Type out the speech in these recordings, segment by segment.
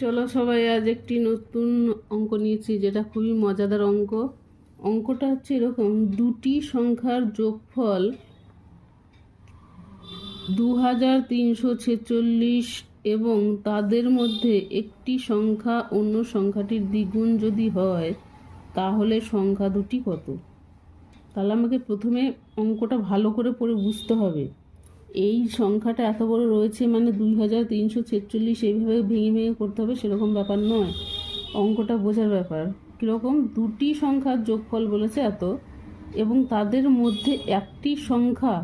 চলো সবাই, আজ একটি নতুন অঙ্ক নিয়েছি, যেটা খুবই মজাদার অঙ্ক। অঙ্কটা হচ্ছে এরকম: দুটি সংখ্যার যোগফল 2346 এবং তাদের মধ্যে একটি সংখ্যা অন্য সংখ্যাটির দ্বিগুণ যদি হয়, তাহলে সংখ্যা দুটি কত? তাহলে আমাকে প্রথমে অঙ্কটা ভালো করে পড়ে বুঝতে হবে। এই সংখ্যাটা এত বড় রয়েছে মানে 2346, এইভাবে ভেঙে ভেঙে করতে হবে সেরকম ব্যাপার নয়। অঙ্কটা বোঝার ব্যাপার। কীরকম? দুটি সংখ্যার যোগফল বলেছে এত, এবং তাদের মধ্যে একটি সংখ্যা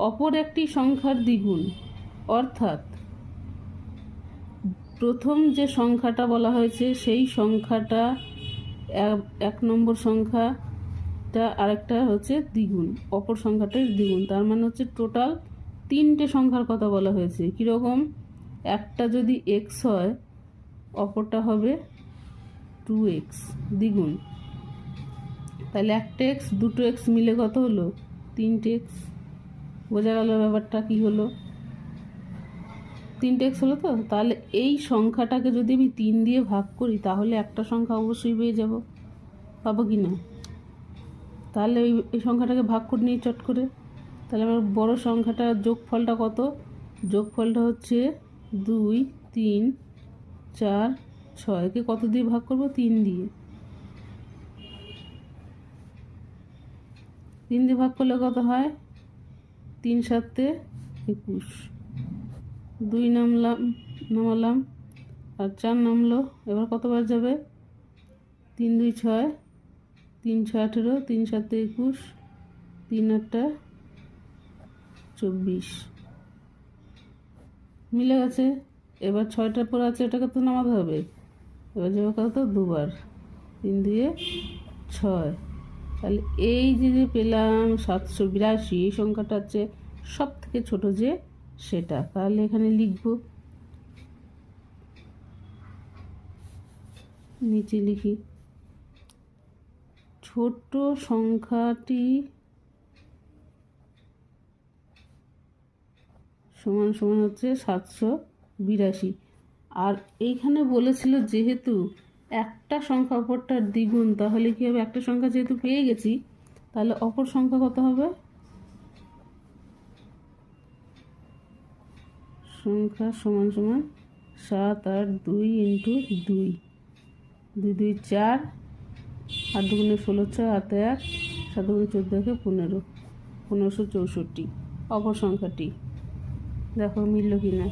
অপর একটি সংখ্যার দ্বিগুণ। অর্থাৎ প্রথম যে সংখ্যাটা বলা হয়েছে সেই সংখ্যাটা এক নম্বর সংখ্যাটা আরেকটা হচ্ছে দ্বিগুণ, অপর সংখ্যাটার দ্বিগুণ। তার মানে হচ্ছে টোটাল তিনটে সংখ্যার কথা বলা হয়েছে। কীরকম? একটা যদি এক্স হয়, অপরটা হবে 2x দ্বিগুণ। তাহলে একটা এক্স দুটো এক্স মিলে কত হলো? 3x। বোঝা গেল ব্যাপারটা কি হলো? 3x হলো তো। তাহলে এই সংখ্যাটাকে যদি আমি 3 দিয়ে ভাগ করি, তাহলে একটা সংখ্যা অবশ্যই পেয়ে যাব। পাবো কি না? তাহলে এই সংখ্যাটাকে ভাগ করে নিই চট করে। তাহলে আমার বড় সংখ্যাটার যোগফলটা কত? যোগফলটা হচ্ছে 2, 3, 4, 6। কে কত দিয়ে ভাগ করব? 3 দিয়ে। 3 দিয়ে ভাগ করলে কত হয়? 3 7 21। 2 নামালাম আর 4 নামলো। এবার কতবার যাবে? 3 2 6, 3 6 18, 3 7 21, 3 8 24। মিলে গেছে। এবার 6টার পর আছে, এটাকে তো নামাতে হবে। এবার যাবে কত? দুবার। 3 দিয়ে 6। তাহলে এই যে পেলাম 782, এই সংখ্যাটা হচ্ছে সব থেকে ছোটো যে সেটা। তাহলে এখানে লিখব, নিচে লিখি, ছোট সংখ্যাটি সমান সমান হচ্ছে 782। আর এইখানে বলেছিল যেহেতু একটা সংখ্যা অপরটার দ্বিগুণ, তাহলে কি হবে? একটা সংখ্যা যেহেতু পেয়ে গেছি, তাহলে অপর সংখ্যা কত হবে? সংখ্যা সমান সমান 7 আর 2 ইন্টু 2, 2 2 4, 8 দুগুণে 16, 6 হাতে 1, 7 দুগুণে 14, 15, 1564 অপর সংখ্যাটি। দেখো মিলল কি না।